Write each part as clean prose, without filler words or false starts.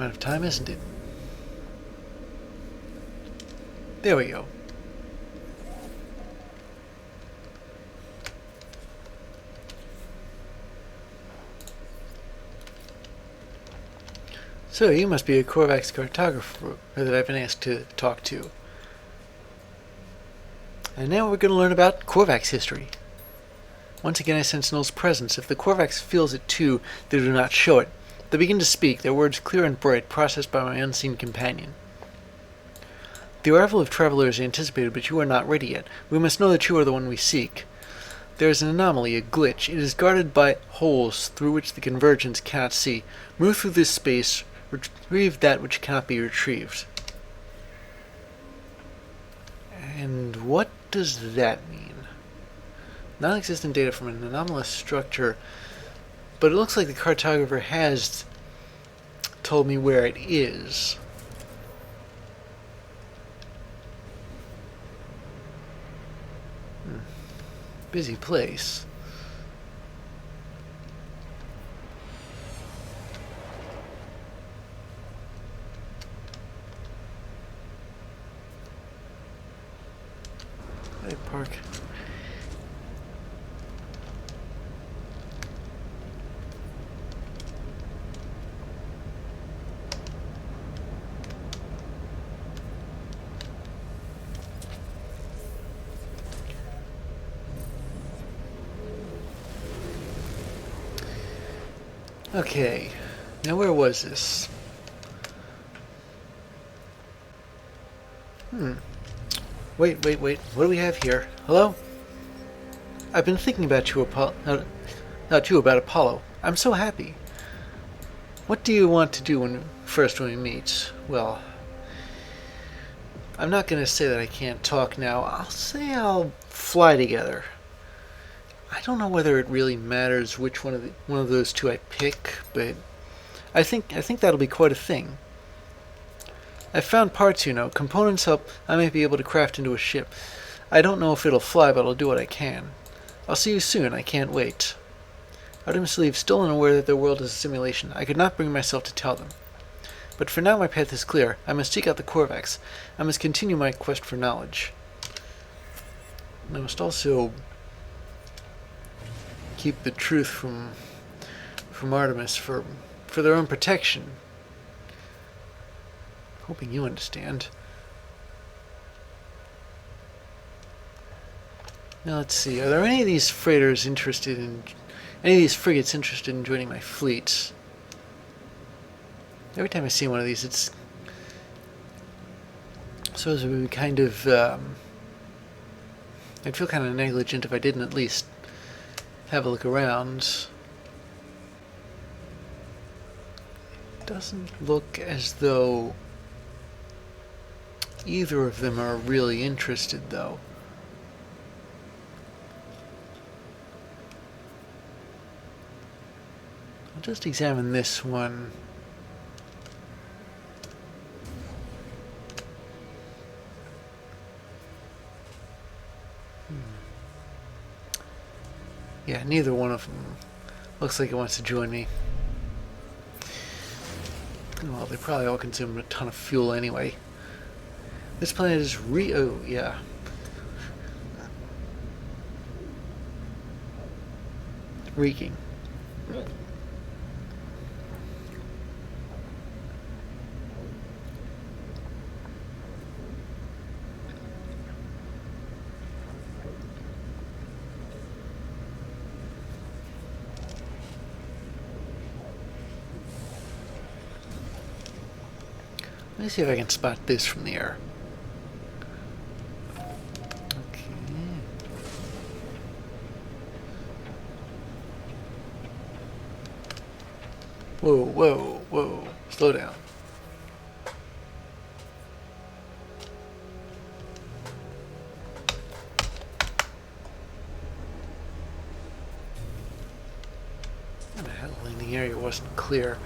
amount of time, isn't it? There we go. So, you must be a Korvax cartographer that I've been asked to talk to. And now we're going to learn about Korvax history. Once again I sense Null's presence. If the Korvax feels it too, they do not show it. They begin to speak, their words clear and bright, processed by my unseen companion. The arrival of travelers is anticipated, but you are not ready yet. We must know that you are the one we seek. There is an anomaly, a glitch. It is guarded by holes through which the convergence cannot see. Move through this space, retrieve that which cannot be retrieved. And what does that mean? Non-existent data from an anomalous structure, but it looks like the cartographer has told me where it is. Busy place. Hey, park. Okay, now where was this? Wait, what do we have here? Hello? I've been thinking about you, about Apollo. I'm so happy. What do you want to do when we meet? Well, I'm not going to say that I can't talk now. I'll say I'll fly together. I don't know whether it really matters which one of those two I pick, but I think that'll be quite a thing. I've found parts, components help I might be able to craft into a ship. I don't know if it'll fly, but I'll do what I can. I'll see you soon, I can't wait. Artemis leaves, still unaware that their world is a simulation. I could not bring myself to tell them. But for now my path is clear. I must seek out the Korvax. I must continue my quest for knowledge. And I must also keep the truth from Artemis for their own protection. Hoping you understand. Now let's see. Are there any of these frigates interested in joining my fleet? Every time I see one of these, it's suppose it would be kind of. I'd feel kind of negligent if I didn't at least have a look around. Doesn't look as though either of them are really interested, though. I'll just examine this one. Yeah, neither one of them looks like it wants to join me. Well, they probably all consume a ton of fuel anyway. This planet is yeah. Reeking. Let me see if I can spot this from the air. Okay. Whoa. Slow down. The landing area wasn't clear.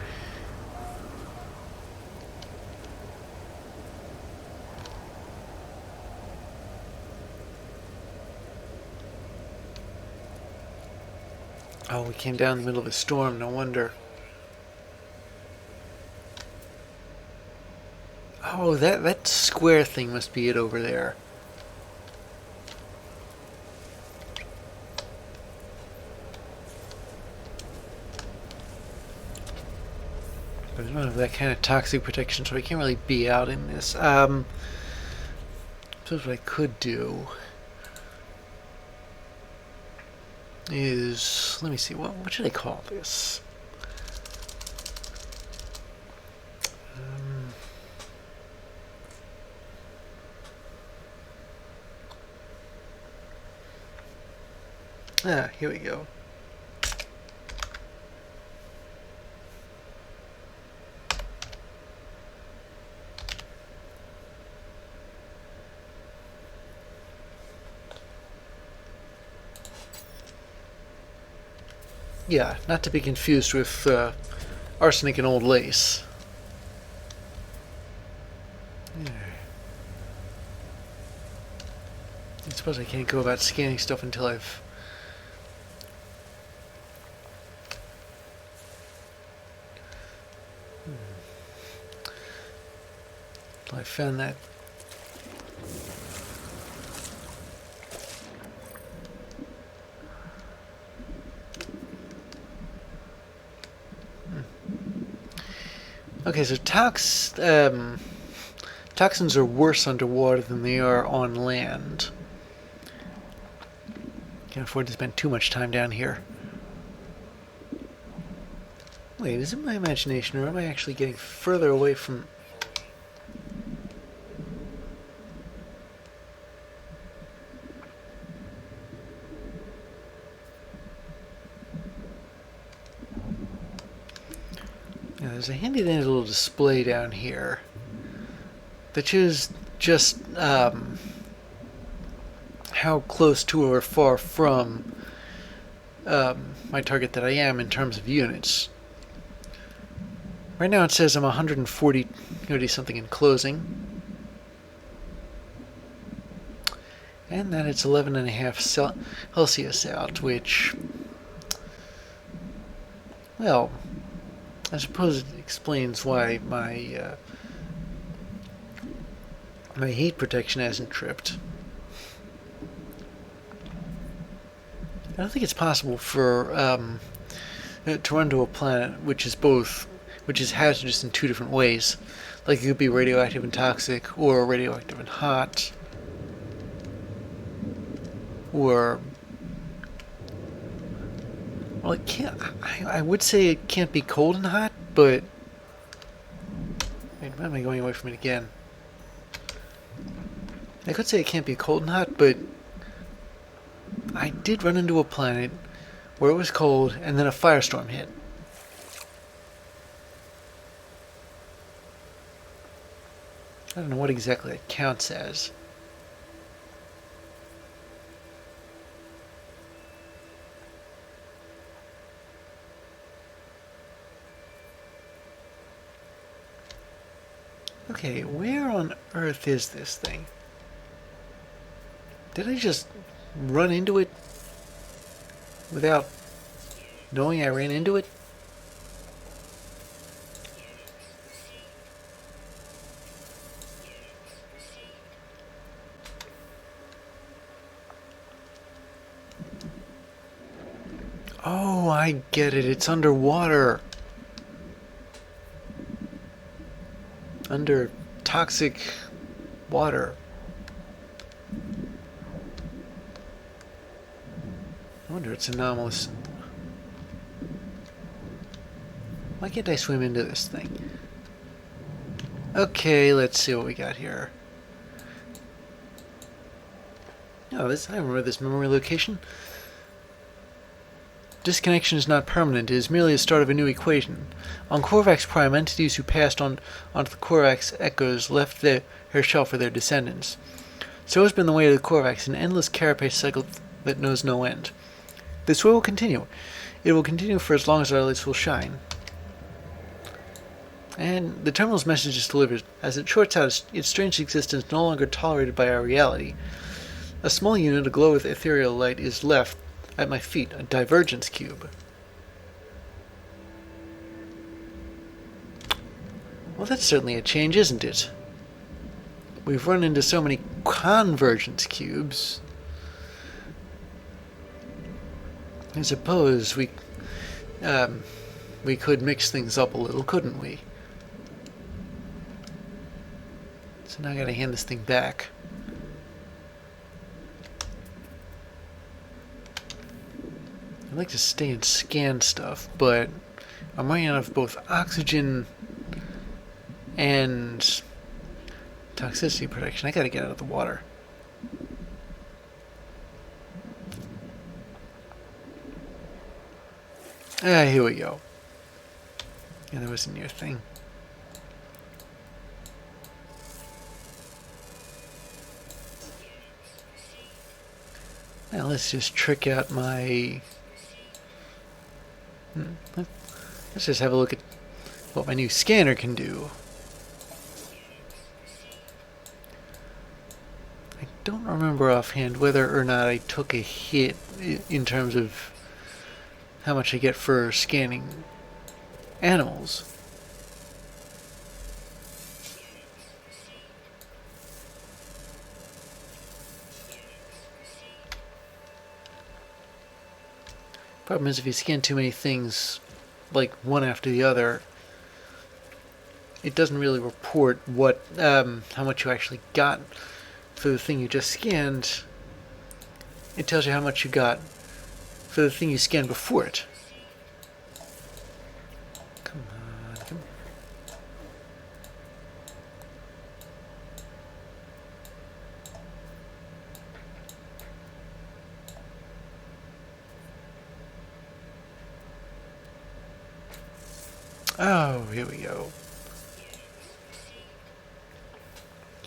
Oh, we came down in the middle of a storm, no wonder. Oh, that square thing must be it over there. But I don't have that kind of toxic protection, so I can't really be out in this. Suppose what I could do is, let me see, what should I call this? Here we go. Yeah, not to be confused with arsenic and old lace. I suppose I can't go about scanning stuff until I've... I found that. Okay, so toxins are worse underwater than they are on land. Can't afford to spend too much time down here. Wait, is it my imagination, or am I actually getting further away from... Yeah, there's a handy little display down here that shows just how close to or far from my target that I am in terms of units. Right now it says I'm 140 something in closing, and that it's 11.5 Celsius out, which, well, I suppose it explains why my my heat protection hasn't tripped. I don't think it's possible for to run to a planet which is hazardous in two different ways. Like it could be radioactive and toxic, or radioactive and hot, or, well, it can't. I would say it can't be cold and hot, but wait, why am I going away from it again? I could say it can't be cold and hot, but I did run into a planet where it was cold and then a firestorm hit. I don't know what exactly it counts as. Okay, where on earth is this thing? Did I just run into it without knowing I ran into it? Oh, I get it. It's underwater. Under toxic water. I wonder it's anomalous. Why can't I swim into this thing? Okay, let's see what we got here. Oh, I remember this memory location. Disconnection is not permanent. It is merely the start of a new equation. On Korvax Prime, entities who passed onto the Korvax echoes left their shell for their descendants. So has been the way of the Korvax, an endless carapace cycle that knows no end. This way will continue. It will continue for as long as our lights will shine. And the terminal's message is delivered. As it shorts out, its strange existence no longer tolerated by our reality. A small unit aglow with ethereal light is left at my feet, a divergence cube. Well, that's certainly a change, isn't it? We've run into so many convergence cubes. I suppose we could mix things up a little, couldn't we? So now I gotta hand this thing back. I'd like to stay and scan stuff, but I'm running out of both oxygen and toxicity protection. I gotta get out of the water. Here we go. Yeah, there was a near thing. Now let's just trick out my... Let's just have a look at what my new scanner can do. I don't remember offhand whether or not I took a hit in terms of how much I get for scanning animals. Problem is, if you scan too many things, like one after the other, it doesn't really report what how much you actually got for the thing you just scanned. It tells you how much you got for the thing you scanned before it. Come on, come on. Oh, here we go.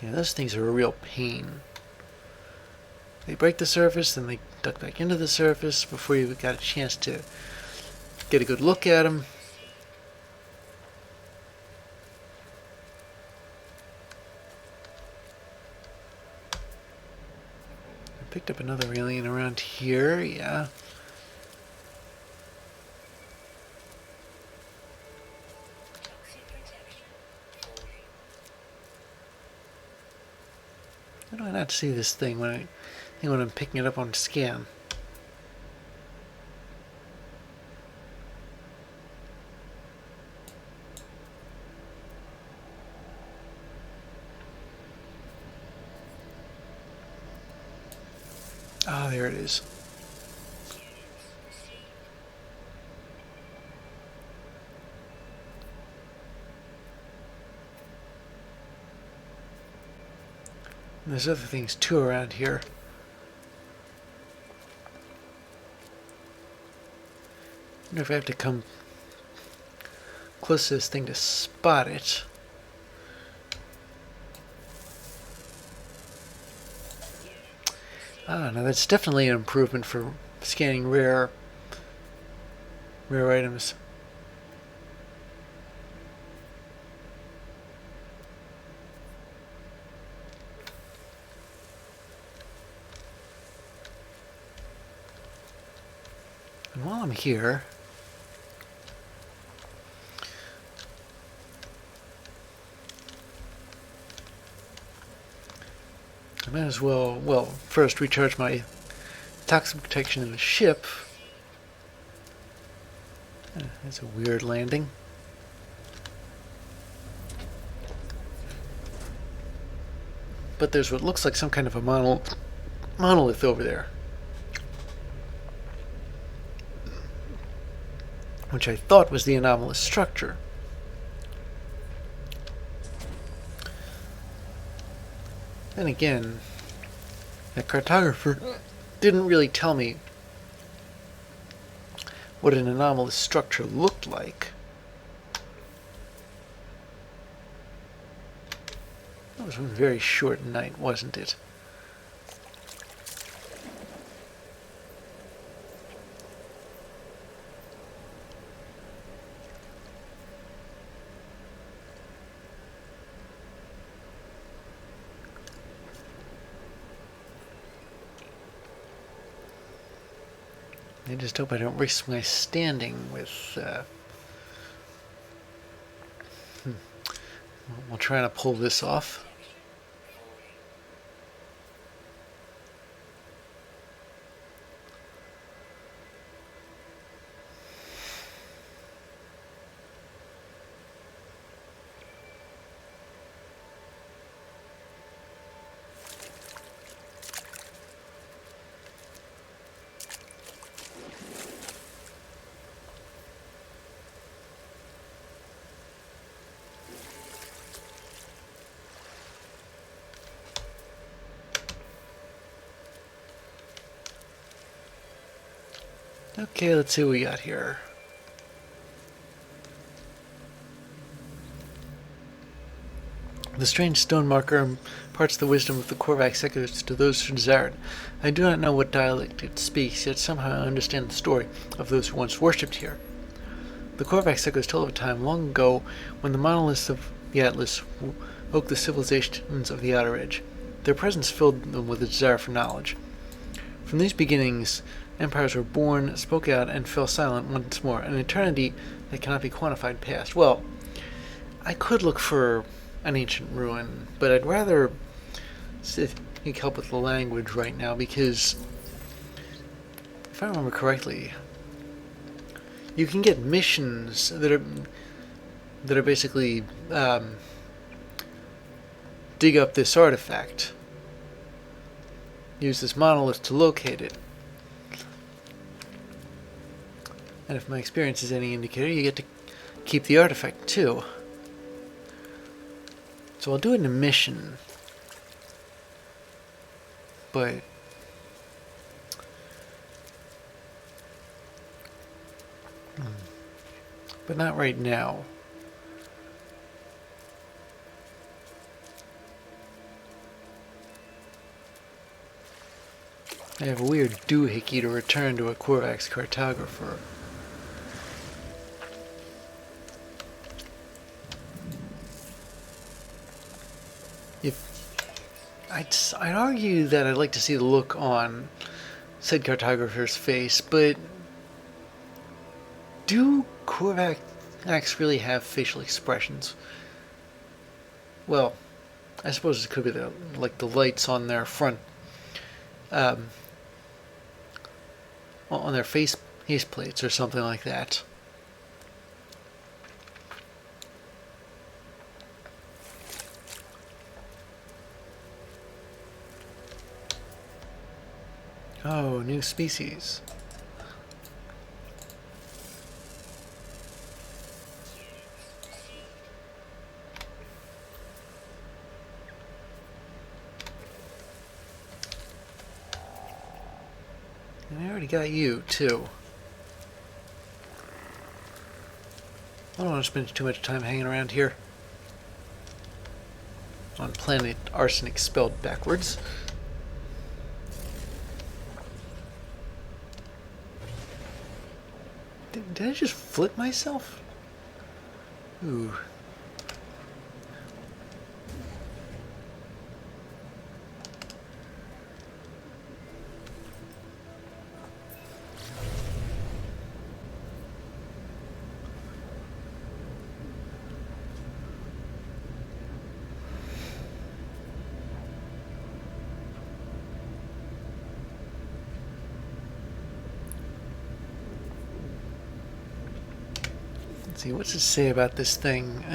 Yeah, those things are a real pain. They break the surface, then they duck back into the surface before you got a chance to get a good look at them. I picked up another alien around here, yeah. How do I not see this thing when I'm picking it up on scan? Ah, there it is. And there's other things too around here. I wonder if I have to come close to this thing to spot it. Ah, now that's definitely an improvement for scanning rare items. And while I'm here, I might as well, first recharge my toxic protection in the ship. That's a weird landing. But there's what looks like some kind of a monolith over there, which I thought was the anomalous structure. Then again, that cartographer didn't really tell me what an anomalous structure looked like. That was one very short night, wasn't it? I just hope I don't risk my standing with... We'll try to pull this off. Okay, let's see what we got here. The strange stone marker imparts the wisdom of the Korvax echoes to those who desire it. I do not know what dialect it speaks, yet somehow I understand the story of those who once worshipped here. The Korvax echoes tell of a time long ago when the monoliths of the Atlas woke the civilizations of the Outer Edge. Their presence filled them with a desire for knowledge. From these beginnings, empires were born, spoke out, and fell silent once more, an eternity that cannot be quantified past. Well, I could look for an ancient ruin, but I'd rather seek help with the language right now, because if I remember correctly, you can get missions that are basically dig up this artifact, use this monolith to locate it, and if my experience is any indicator, you get to keep the artifact too. So I'll do it in a mission, but not right now. I have a weird doohickey to return to a Korvax cartographer. I'd argue that I'd like to see the look on said cartographer's face, but do Korvax really have facial expressions? Well, I suppose it could be like the lights on their front, on their face plates or something like that. Oh, new species. And I already got you, too. I don't want to spend too much time hanging around here. On planet arsenic spelled backwards. Did I just flip myself? Ooh. Let's see, what's it say about this thing?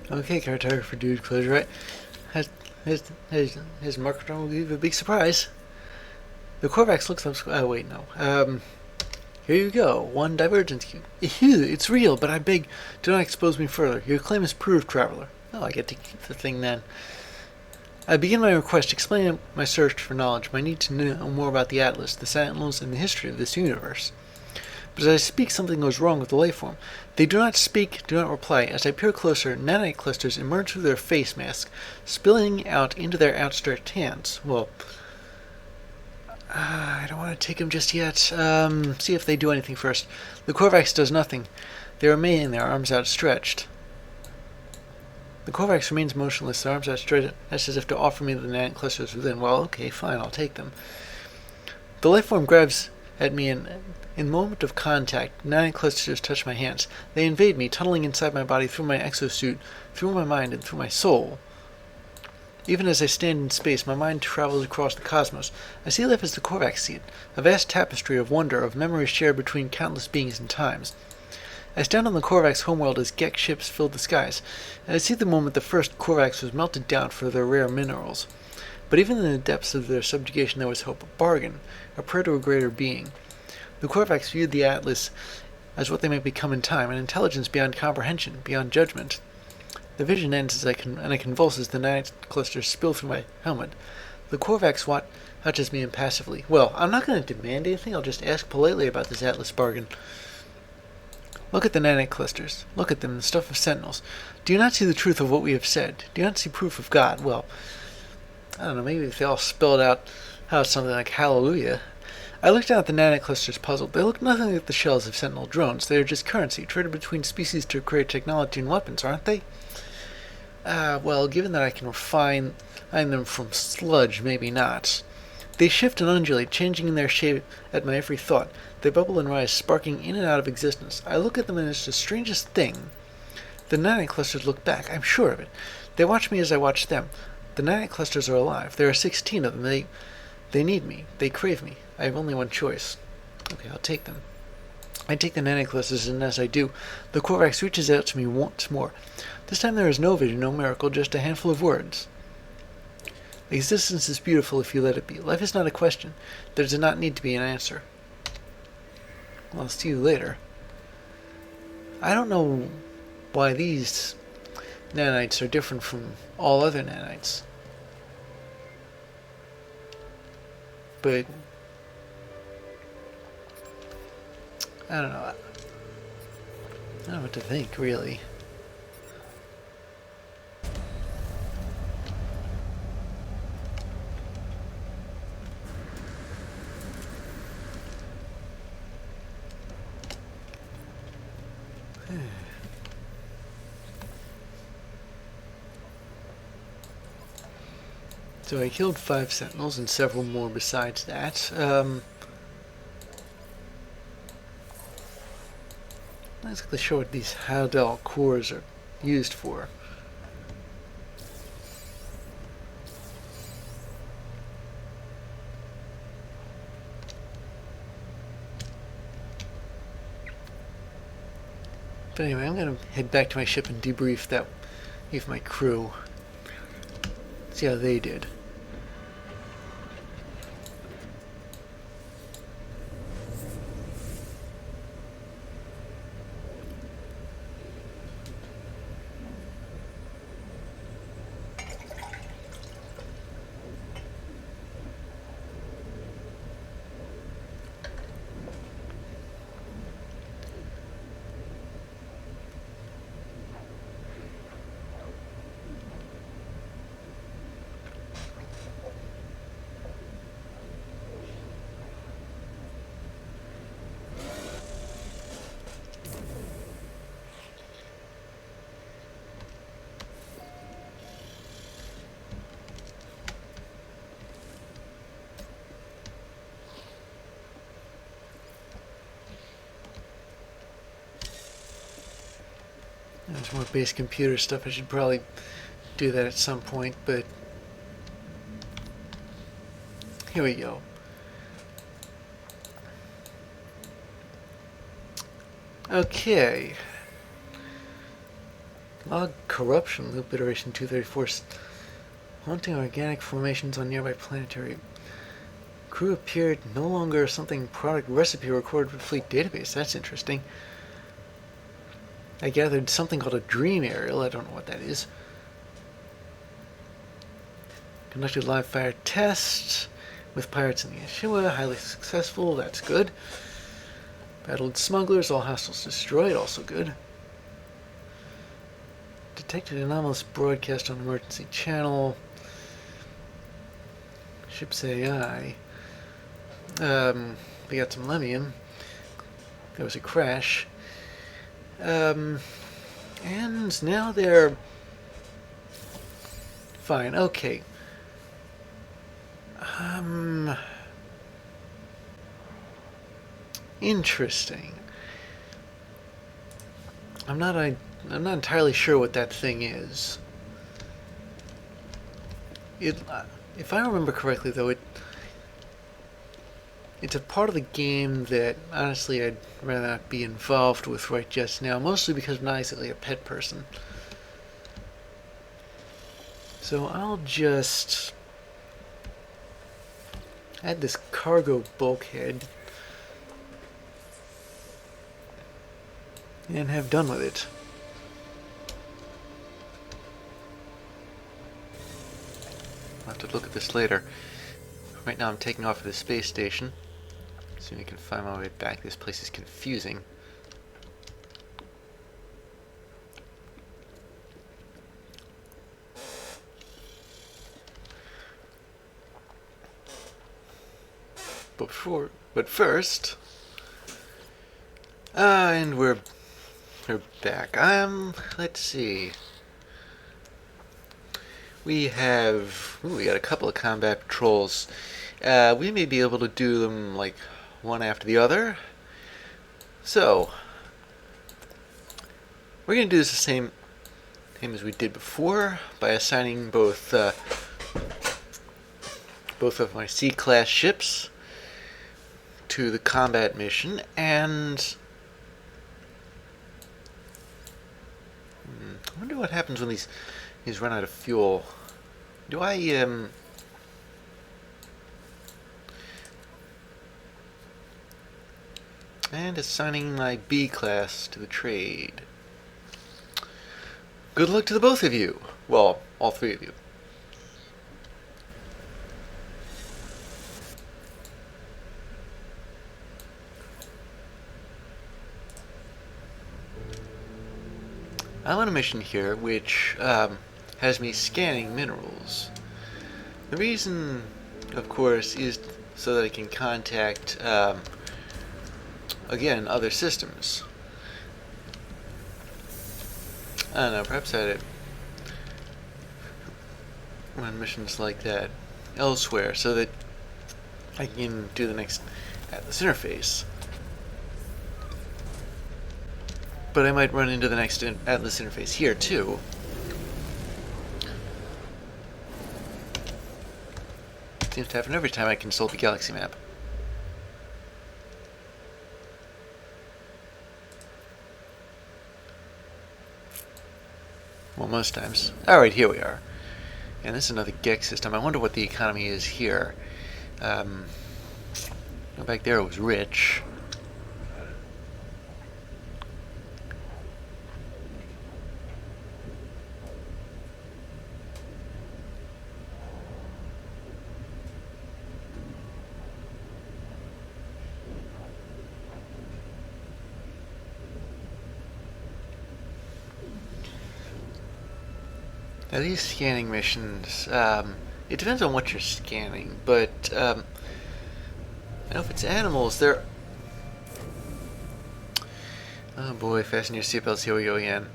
Okay, cartographer dude, close your eyes. His microphone will give you a big surprise. The Korvax looks up. Oh wait, no. Here you go. One divergence cube. It's real, but I beg, do not expose me further. Your claim is proved, traveler. Oh, I get to keep the thing then. I begin my request explaining my search for knowledge, my need to know more about the Atlas, the Sentinels, and the history of this universe. But as I speak, something goes wrong with the life form. They do not speak, do not reply. As I peer closer, nanite clusters emerge through their face masks, spilling out into their outstretched hands. Well, I don't want to take them just yet. See if they do anything first. The Korvax does nothing. They remain, their arms outstretched. The Korvax remains motionless, their arms outstretched, as if to offer me the nanite clusters within. Well, okay, fine, I'll take them. The lifeform grabs at me, and in the moment of contact, nanite clusters touch my hands. They invade me, tunneling inside my body through my exosuit, through my mind, and through my soul. Even as I stand in space, my mind travels across the cosmos. I see life as the Korvax see it, a vast tapestry of wonder, of memories shared between countless beings and times. I stand on the Korvax homeworld as Gek ships fill the skies, and I see the moment the first Korvax was melted down for their rare minerals. But even in the depths of their subjugation there was hope, a bargain, a prayer to a greater being. The Korvax viewed the Atlas as what they might become in time, an intelligence beyond comprehension, beyond judgment. The vision ends as I convulse as the nanite clusters spill through my helmet. The Korvax watches me impassively. Well, I'm not going to demand anything, I'll just ask politely about this Atlas bargain. Look at the nanite clusters. Look at them, the stuff of sentinels. Do you not see the truth of what we have said? Do you not see proof of God? Well, I don't know, maybe if they all spelled out how something like hallelujah. I looked down at the nanite clusters puzzled. They look nothing like the shells of sentinel drones. They are just currency, traded between species to create technology and weapons, aren't they? Well, given that I can refine them from sludge, maybe not. They shift and undulate, changing in their shape at my every thought. They bubble and rise, sparking in and out of existence. I look at them and it's the strangest thing. The nanite clusters look back, I'm sure of it. They watch me as I watch them. The nanite clusters are alive. There are 16 of them. They need me. They crave me. I have only one choice. Okay, I'll take them. I take the nanite clusters, and as I do, the Korvax reaches out to me once more. This time there is no vision, no miracle, just a handful of words. Existence is beautiful if you let it be. Life is not a question. There does not need to be an answer. Well, I'll see you later. I don't know why these nanites are different from all other nanites. But I don't know. I don't know what to think, really. So I killed 5 sentinels and several more besides that. Not exactly sure what these Hadal cores are used for. But anyway, I'm going to head back to my ship and debrief my crew. See how they did. There's more base computer stuff. I should probably do that at some point, but here we go. Okay. Log corruption loop iteration 234. Haunting organic formations on nearby planetary. Crew appeared no longer something product recipe recorded with fleet database. That's interesting. I gathered something called a dream aerial. I don't know what that is. Conducted live fire tests with pirates in the Yeshua. Highly successful. That's good. Battled smugglers. All hostiles destroyed. Also good. Detected anomalous broadcast on emergency channel. Ship's AI. We got some Lemium. There was a crash. And now they're fine. Okay. Interesting. I'm not entirely sure what that thing is. If I remember correctly, though, it's a part of the game that, honestly, I'd rather not be involved with right just now, mostly because I'm not exactly a pet person. So I'll just add this cargo bulkhead and have done with it. I'll have to look at this later. Right now I'm taking off of the space station. Soon I can find my way back. This place is confusing. But first, and we're back. Let's see. We got a couple of combat patrols. We may be able to do them like one after the other. So we're gonna do this the same as we did before by assigning both of my C-class ships to the combat mission, and I wonder what happens when these run out of fuel. Do I and assigning my B class to the trade. Good luck to the both of you. Well, all three of you. I'm on a mission here which has me scanning minerals. The reason, of course, is so that I can contact, again, other systems. I don't know, perhaps I'd run missions like that elsewhere so that I can do the next Atlas interface. But I might run into the next Atlas interface here, too. Seems to happen every time I consult the galaxy map. Well, most times. Alright, here we are. And this is another Gex system. I wonder what the economy is here. Back there it was rich. Now these scanning missions, it depends on what you're scanning, but I know if it's animals, they're... Oh boy, fasten your seatbelts, here we go again.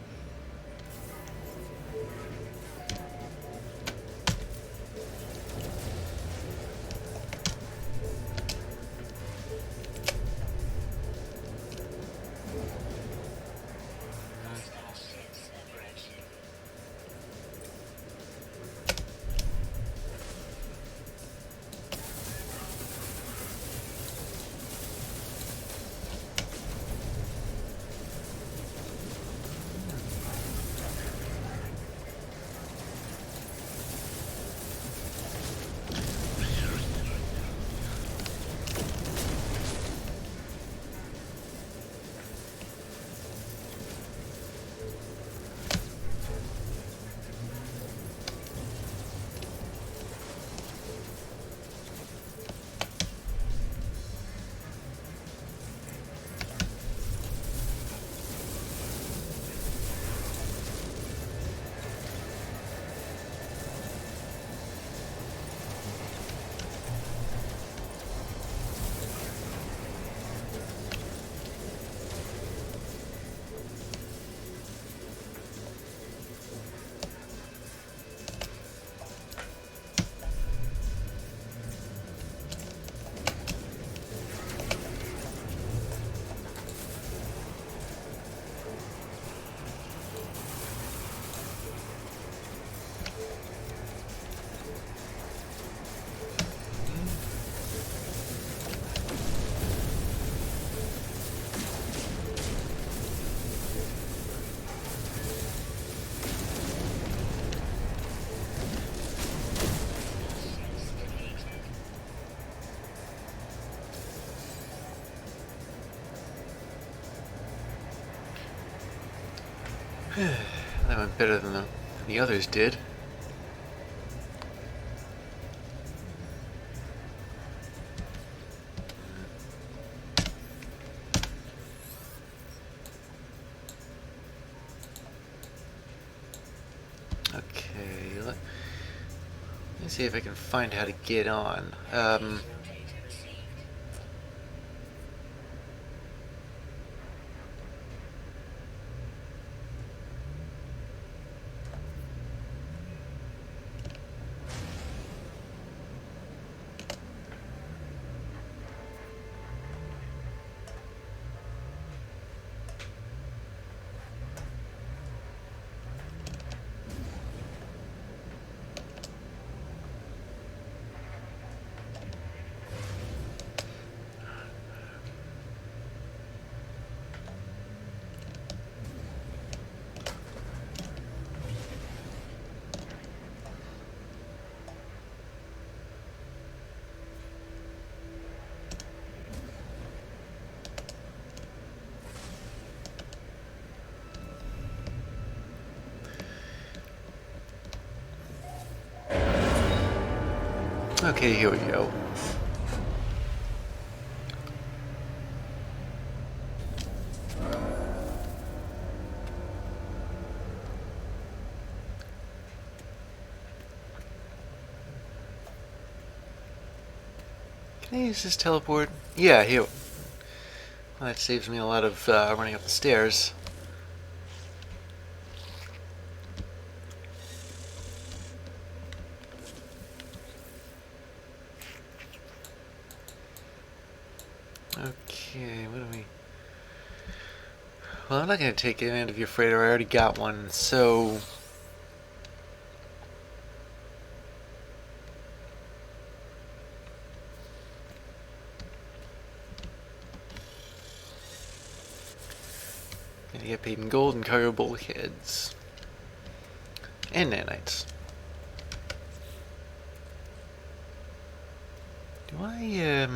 That went better than the others did. Okay, let me see if I can find how to get on. Okay, here we go. Can I use this teleport? Yeah, here. Well, that saves me a lot of running up the stairs. Okay, what do we... Well, I'm not going to take an end of your freighter. I already got one, so... Gonna get paid in gold and cargo bulkheads. And nanites. Do I,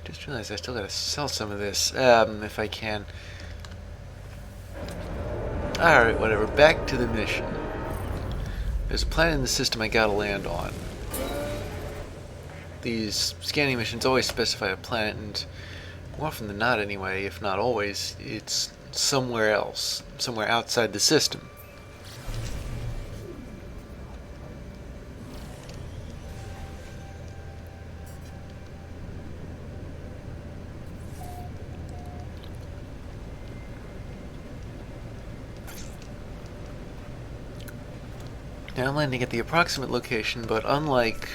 just realized I still gotta sell some of this, if I can. Alright, whatever. Back to the mission. There's a planet in the system I gotta land on. These scanning missions always specify a planet, and more often than not anyway, if not always, it's somewhere else. Somewhere outside the system. Now I'm landing at the approximate location, but unlike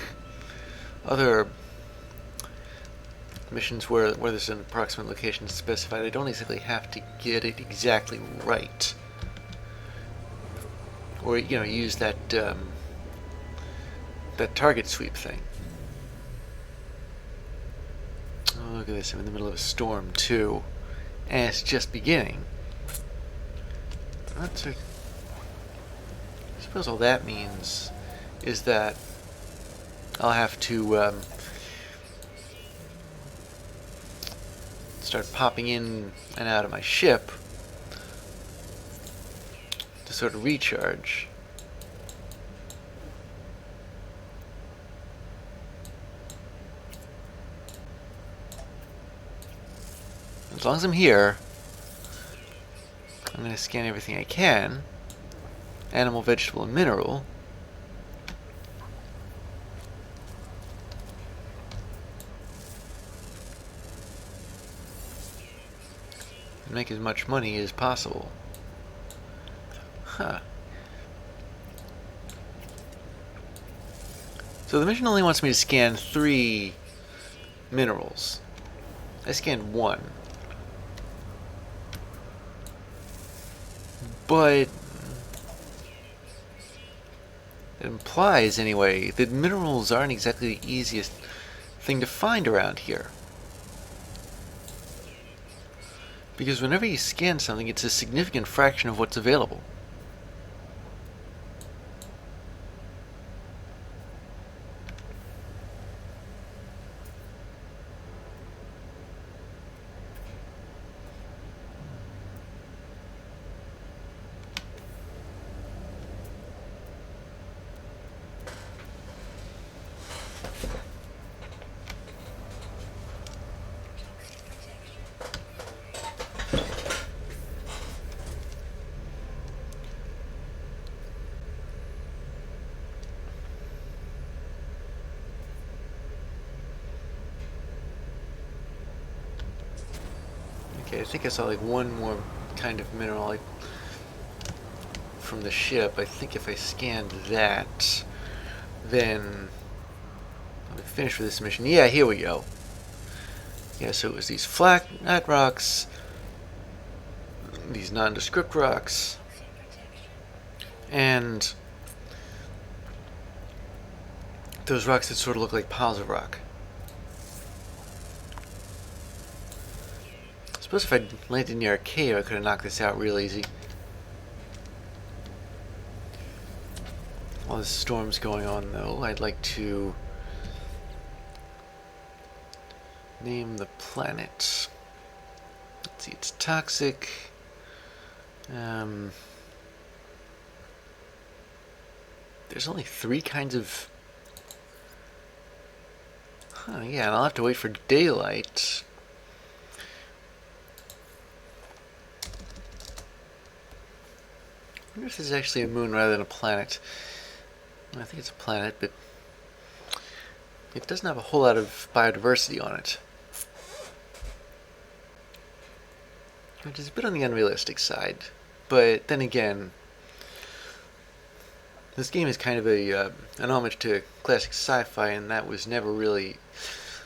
other missions where there's an approximate location specified, I don't exactly have to get it exactly right. Or, you know, use that that target sweep thing. Oh, look at this, I'm in the middle of a storm too. And it's just beginning. That's a... I suppose all that means is that I'll have to start popping in and out of my ship to sort of recharge. As long as I'm here, I'm going to scan everything I can. Animal, vegetable, and mineral. And make as much money as possible. Huh. So the mission only wants me to scan 3 minerals. I scanned 1. But it implies, anyway, that minerals aren't exactly the easiest thing to find around here. Because whenever you scan something, it's a significant fraction of what's available. Okay, I think I saw like one more kind of mineral like, from the ship. I think if I scanned that, then I'll be finished with this mission. Yeah, here we go. Yeah, so it was these flat rocks, these nondescript rocks, and those rocks that sort of look like piles of rock. I suppose if I'd landed near a cave, I could have knocked this out real easy. While this storm's going on, though, I'd like to name the planet. Let's see, it's toxic. There's only 3 kinds of... Huh, yeah, and I'll have to wait for daylight. I wonder if this is actually a moon rather than a planet. I think it's a planet, but it doesn't have a whole lot of biodiversity on it. Which is a bit on the unrealistic side. But then again, this game is kind of an homage to classic sci-fi, and that was never really...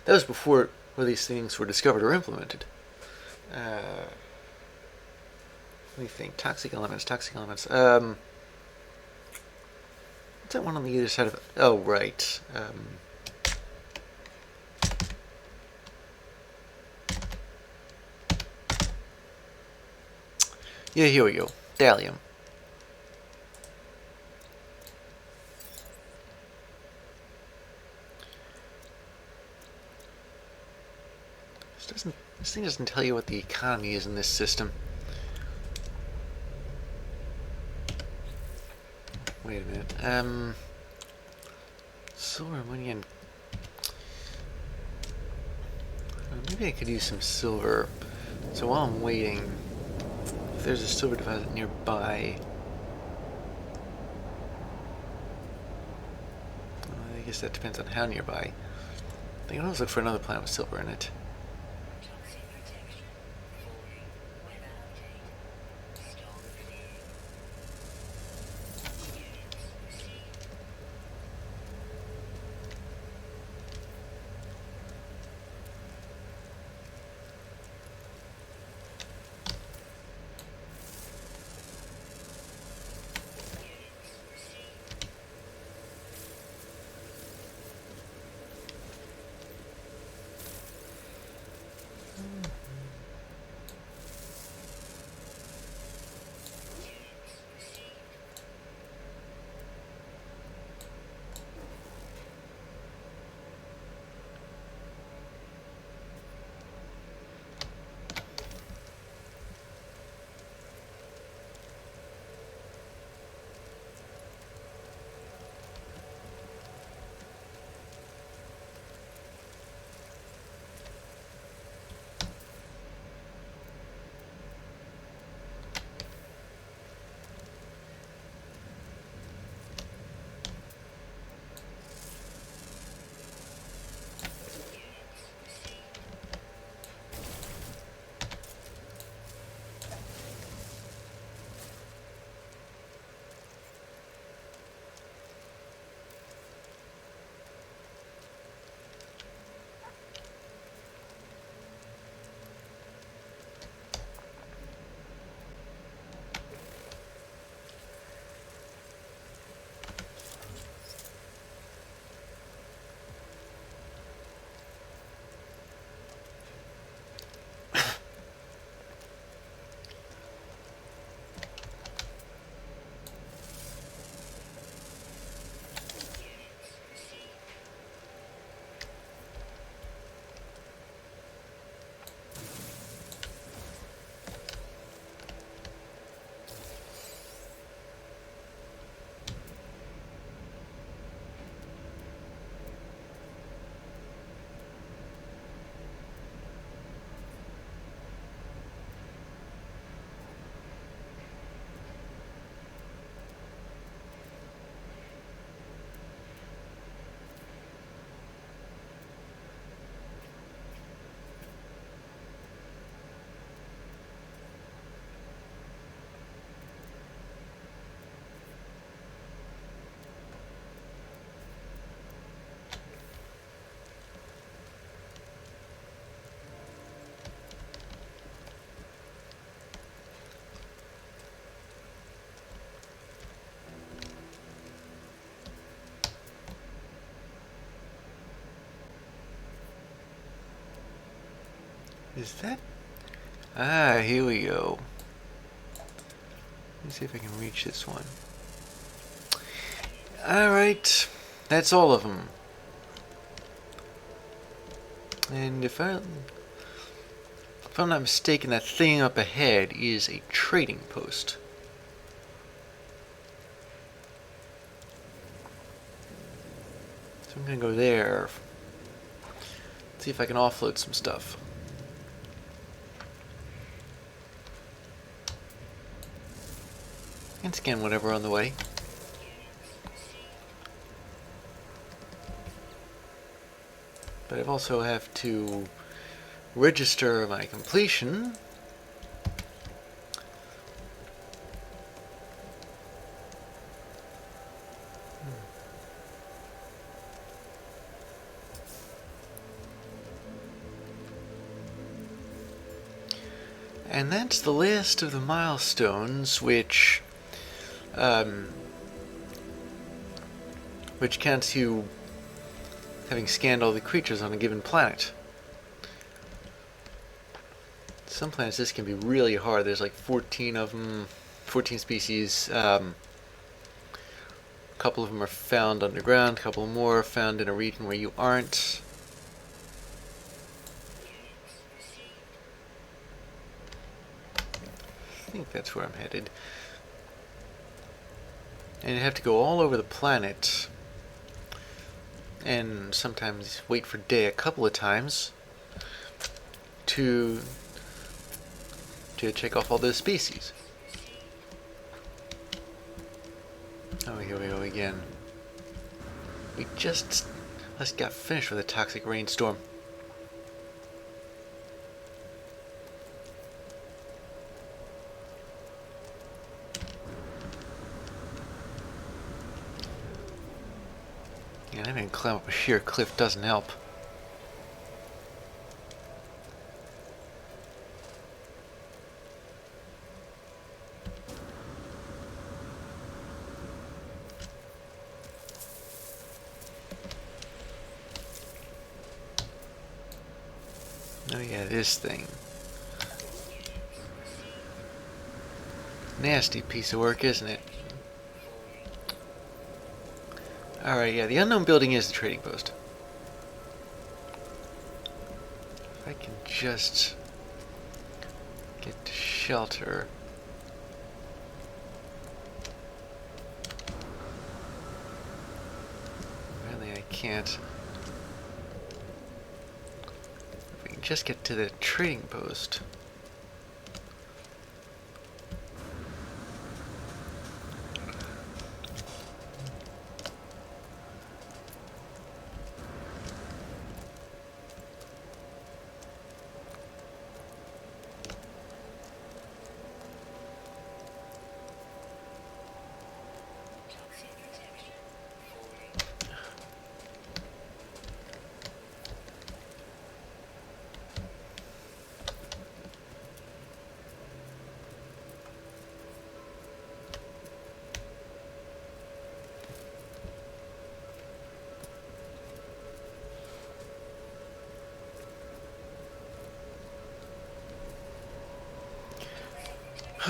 That was before where these things were discovered or implemented. Let me think. Toxic elements. What's that one on the other side of... Oh, right. Yeah, here we go. Thallium. This thing doesn't tell you what the economy is in this system. Wait a minute. Silver, money, and... maybe I could use some silver. So while I'm waiting, if there's a silver deposit nearby... I guess that depends on how nearby. I can always look for another planet with silver in it. Is that? Ah, here we go. Let me see if I can reach this one. Alright, that's all of them. And if I'm not mistaken, that thing up ahead is a trading post. So I'm gonna go there. See if I can offload some stuff. And scan whatever on the way. But I also have to register my completion. And that's the list of the milestones which counts you having scanned all the creatures on a given planet. Some planets this can be really hard. There's like 14 of them, 14 species. A couple of them are found underground, a couple more are found in a region where you aren't. I think that's where I'm headed. And you have to go all over the planet and sometimes wait for day a couple of times to check off all those species. Oh, here we go again. We just got finished with a toxic rainstorm. And having to climb up a sheer cliff doesn't help. Oh yeah, this thing. Nasty piece of work, isn't it? Alright, yeah, the unknown building is the trading post. If I can just get to shelter. Really, I can't. If we can just get to the trading post.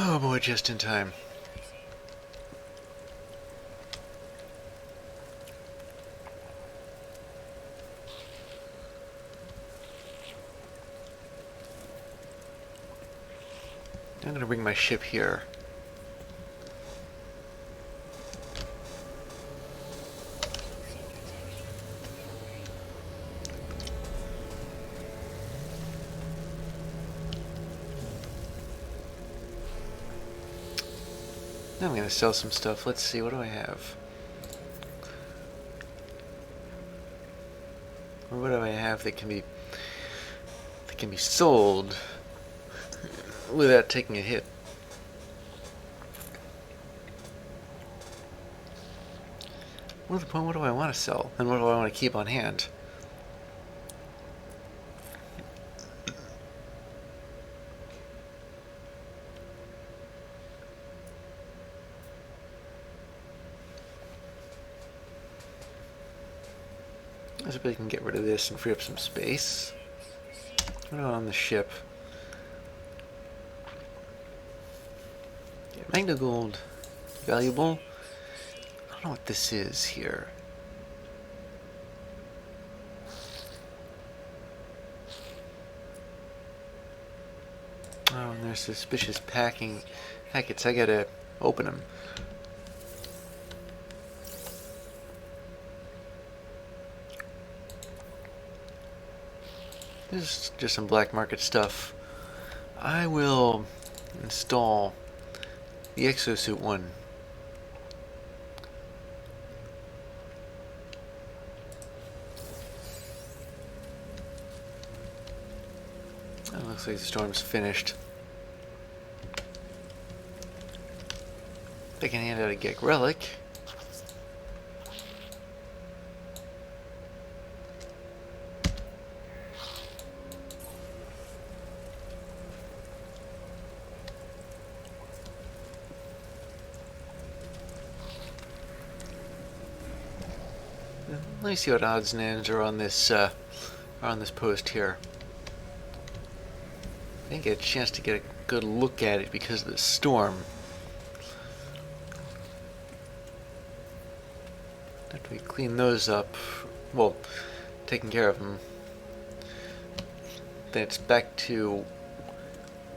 Oh boy, just in time. I'm gonna bring my ship here. Now I'm gonna sell some stuff. Let's see, what do I have? Or what do I have that can be sold without taking a hit? What's the point? What do I want to sell? And what do I want to keep on hand? I suppose I can get rid of this and free up some space. What on the ship? Yeah, Magna Gold. Valuable. I don't know what this is here. Oh, and there's suspicious packets. I gotta open them. This is just some black market stuff. I will install the exosuit one. It looks like the storm's finished. I can hand out a Gek relic. Let me see what odds and ends are on this post here. I didn't get a chance to get a good look at it because of the storm. After we clean those up, well, taking care of them, then it's back to,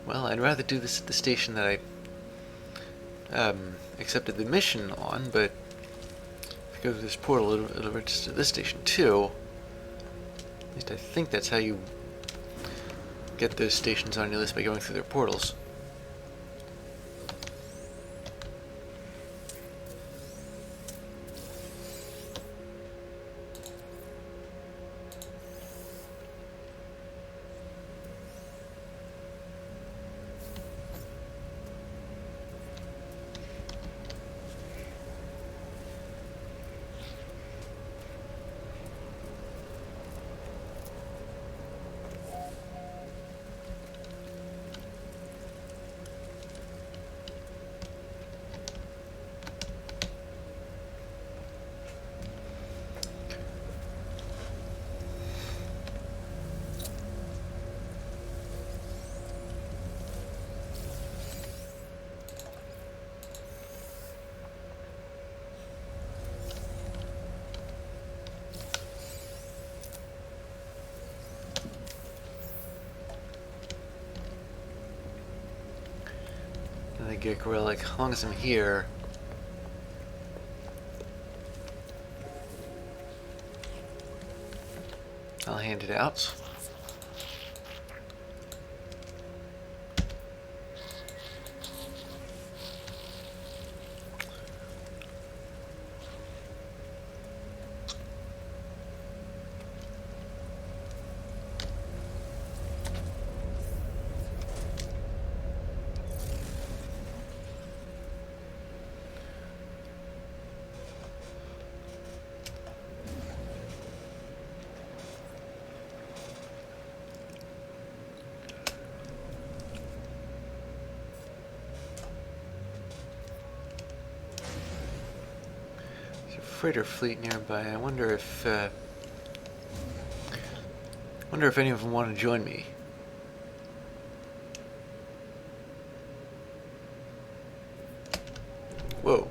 well, I'd rather do this at the station that I accepted the mission on, but if I go to this portal, it'll register this station too. At least I think that's how you get those stations on your list, by going through their portals. The Gek relic, as long as I'm here. I'll hand it out. Freighter fleet nearby. I wonder if any of them want to join me. Whoa.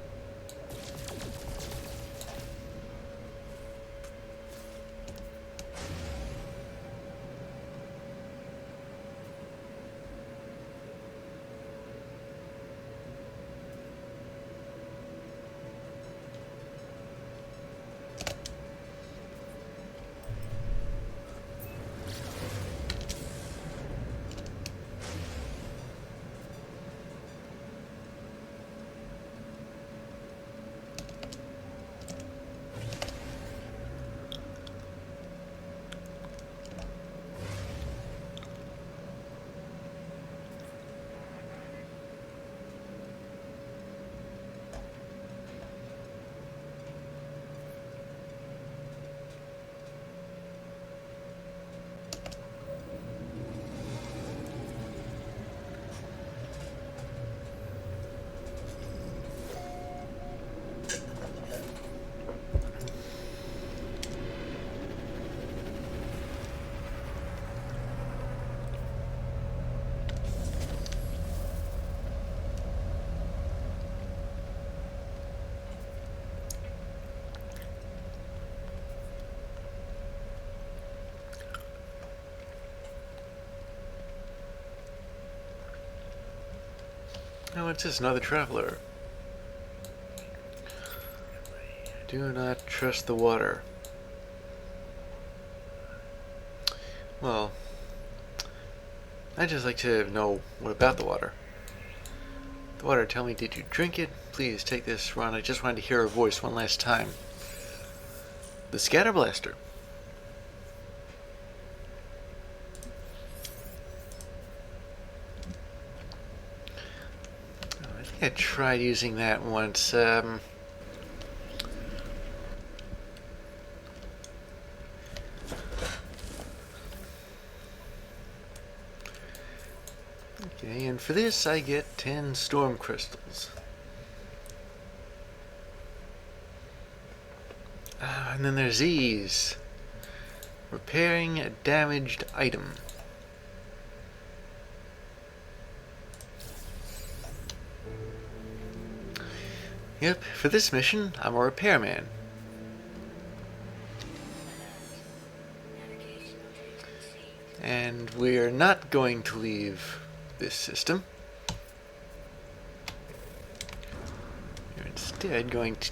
Oh, it's just another traveler. Do not trust the water. Well, I'd just like to know what about the water. The water, tell me, did you drink it? Please take this run. I just wanted to hear her voice one last time. The scatter blaster. Oh, I think I tried using that once. Okay, and for this I get 10 storm crystals. And then there's these. Repairing a damaged item. Yep, for this mission, I'm a repairman. And we're not going to leave this system. We're instead going to